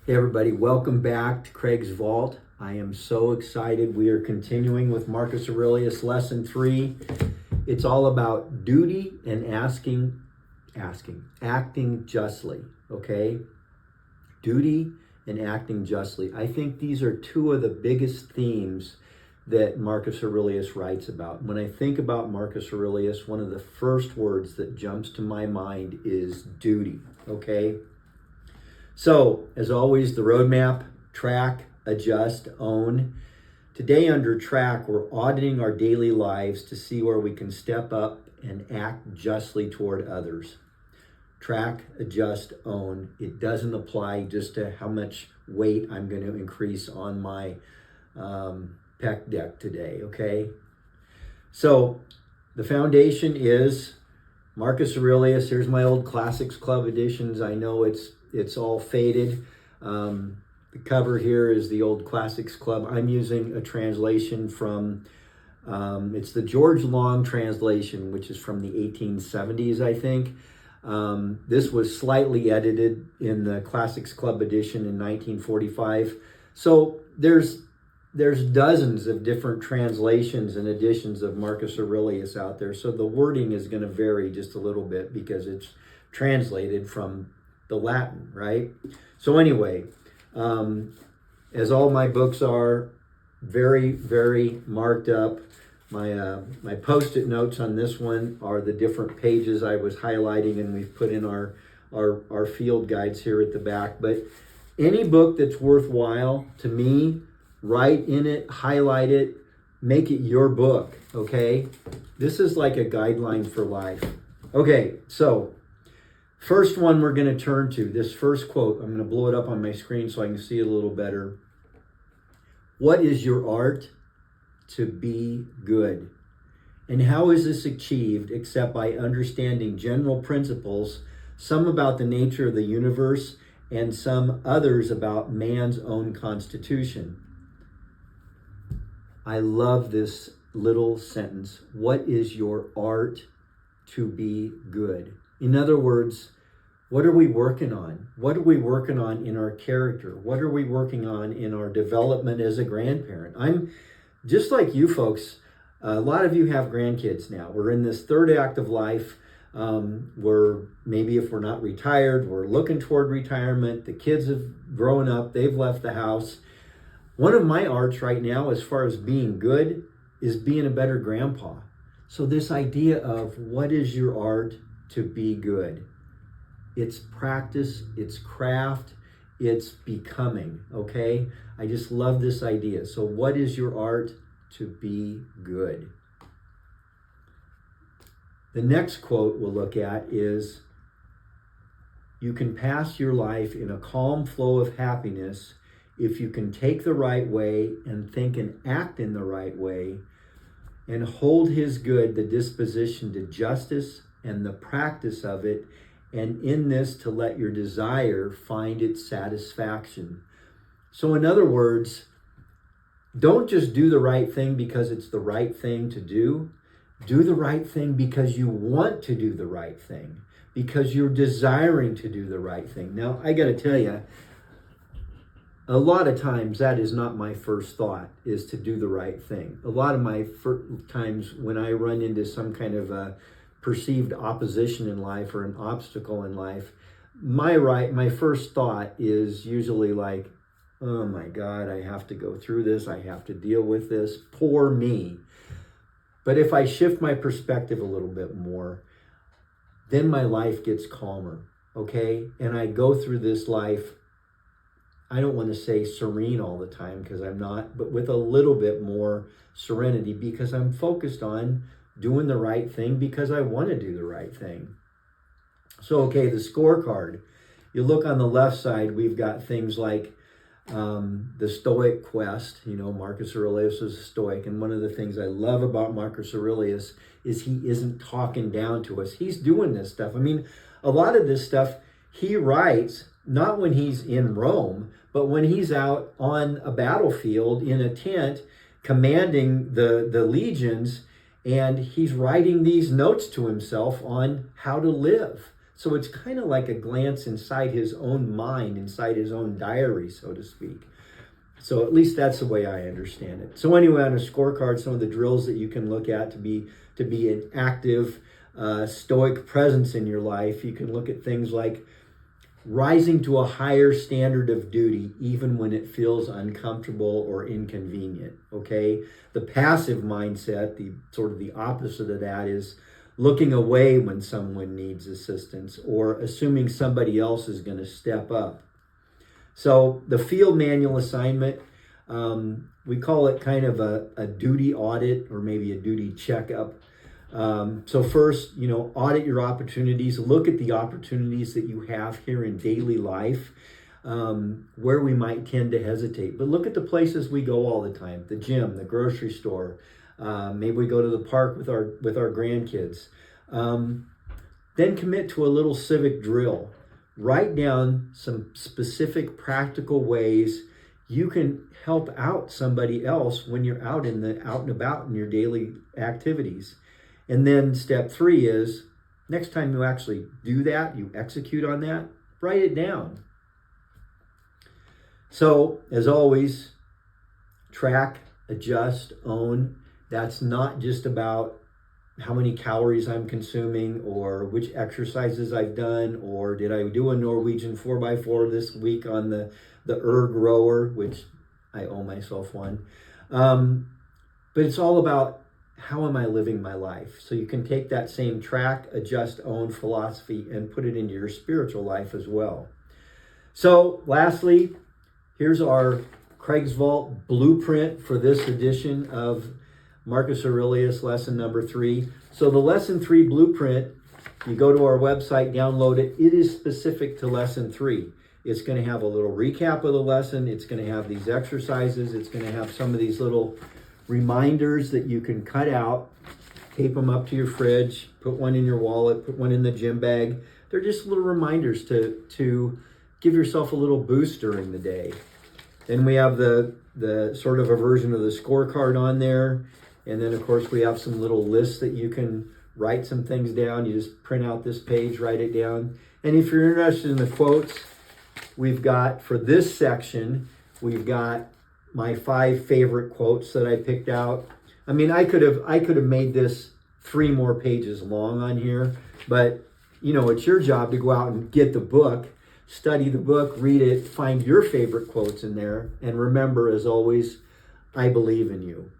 Hey everybody, welcome back to Craig's Vault. I am so excited. We are continuing with Marcus Aurelius, lesson 3. It's all about duty and acting justly, okay? Duty and acting justly. I think these are two of the biggest themes that Marcus Aurelius writes about. When I think about Marcus Aurelius, one of the first words that jumps to my mind is duty, okay? So, as always, the roadmap: track, adjust, own. Today under track, we're auditing our daily lives to see where we can step up and act justly toward others. Track, adjust, own. It doesn't apply just to how much weight I'm going to increase on my pec deck today, okay? So, the foundation is Marcus Aurelius. Here's my old Classics Club editions. I know it's all faded. The cover here is the old Classics Club. I'm using a translation from, it's the George Long translation, which is from the 1870s, I think. This was slightly edited in the Classics Club edition in 1945. So there's dozens of different translations and editions of Marcus Aurelius out there. So the wording is going to vary just a little bit because it's translated from the Latin, right? So anyway, as all my books are, very, very marked up. My post-it notes on this one are the different pages I was highlighting, and we've put in our field guides here at the back. But any book that's worthwhile to me, write in it, highlight it, make it your book, okay? This is like a guideline for life. Okay, so first one we're going to turn to, this first quote. I'm going to blow it up on my screen so I can see it a little better. What is your art? To be good. And how is this achieved except by understanding general principles, some about the nature of the universe and some others about man's own constitution? I love this little sentence. What is your art? To be good. In other words, what are we working on? What are we working on in our character? What are we working on in our development as a grandparent? I'm just like you folks. A lot of you have grandkids now. We're in this third act of life. We're maybe, if we're not retired, we're looking toward retirement. The kids have grown up. They've left the house. One of my arts right now, as far as being good, is being a better grandpa. So this idea of what is your art to be good? It's practice, it's craft, it's becoming, okay? I just love this idea. So what is your art to be good? The next quote we'll look at is, you can pass your life in a calm flow of happiness if you can take the right way and think and act in the right way and hold his good, the disposition to justice and the practice of it, and in this to let your desire find its satisfaction. So in other words, don't just do the right thing because it's the right thing to do. Do the right thing because you want to do the right thing, because you're desiring to do the right thing. Now, I got to tell you, a lot of times that is not my first thought, is to do the right thing. A lot of my times when I run into some kind of a perceived opposition in life or an obstacle in life, my first thought is usually like, oh my God, I have to go through this. I have to deal with this. Poor me. But if I shift my perspective a little bit more, then my life gets calmer, okay? And I go through this life, I don't want to say serene all the time because I'm not, but with a little bit more serenity because I'm focused on doing the right thing because I want to do the right thing. So, okay, the scorecard. You look on the left side, we've got things like the Stoic Quest. You know, Marcus Aurelius is a Stoic, and one of the things I love about Marcus Aurelius is he isn't talking down to us. He's doing this stuff. I mean, a lot of this stuff he writes not when he's in Rome, but when he's out on a battlefield in a tent commanding the legions, and he's writing these notes to himself on how to live. So it's kind of like a glance inside his own mind, inside his own diary, so to speak. So at least that's the way I understand it. So anyway, on a scorecard, some of the drills that you can look at to be an active stoic presence in your life, you can look at things like rising to a higher standard of duty, even when it feels uncomfortable or inconvenient. Okay, the passive mindset, the sort of the opposite of that, is looking away when someone needs assistance or assuming somebody else is going to step up. So the field manual assignment, we call it kind of a duty audit or maybe a duty checkup. So first, audit your opportunities. Look at the opportunities that you have here in daily life, where we might tend to hesitate. But look at the places we go all the time: the gym, the grocery store. Maybe we go to the park with our grandkids. Then commit to a little civic drill. Write down some specific practical ways you can help out somebody else when you're out and about in your daily activities. And then step 3 is, next time you actually do that, you execute on that, write it down. So, as always, track, adjust, own. That's not just about how many calories I'm consuming or which exercises I've done, or did I do a Norwegian 4x4 this week on the erg rower, which I owe myself one. But it's all about, how am I living my life? So you can take that same track, adjust, own philosophy and put it into your spiritual life as well. So lastly, here's our Craig's Vault blueprint for this edition of Marcus Aurelius, lesson number 3. So the lesson 3 blueprint, you go to our website, download it. It is specific to lesson 3. It's going to have a little recap of the lesson. It's going to have these exercises. It's going to have some of these little reminders that you can cut out, tape them up to your fridge, put one in your wallet, put one in the gym bag. They're just little reminders to give yourself a little boost during the day. Then we have the sort of a version of the scorecard on there. And then, of course, we have some little lists that you can write some things down. You just print out this page, write it down. And if you're interested in the quotes, we've got, for this section, we've got my 5 favorite quotes that I picked out. I mean, I could have made this 3 more pages long on here, but it's your job to go out and get the book, study the book, read it, find your favorite quotes in there, and remember, as always, I believe in you.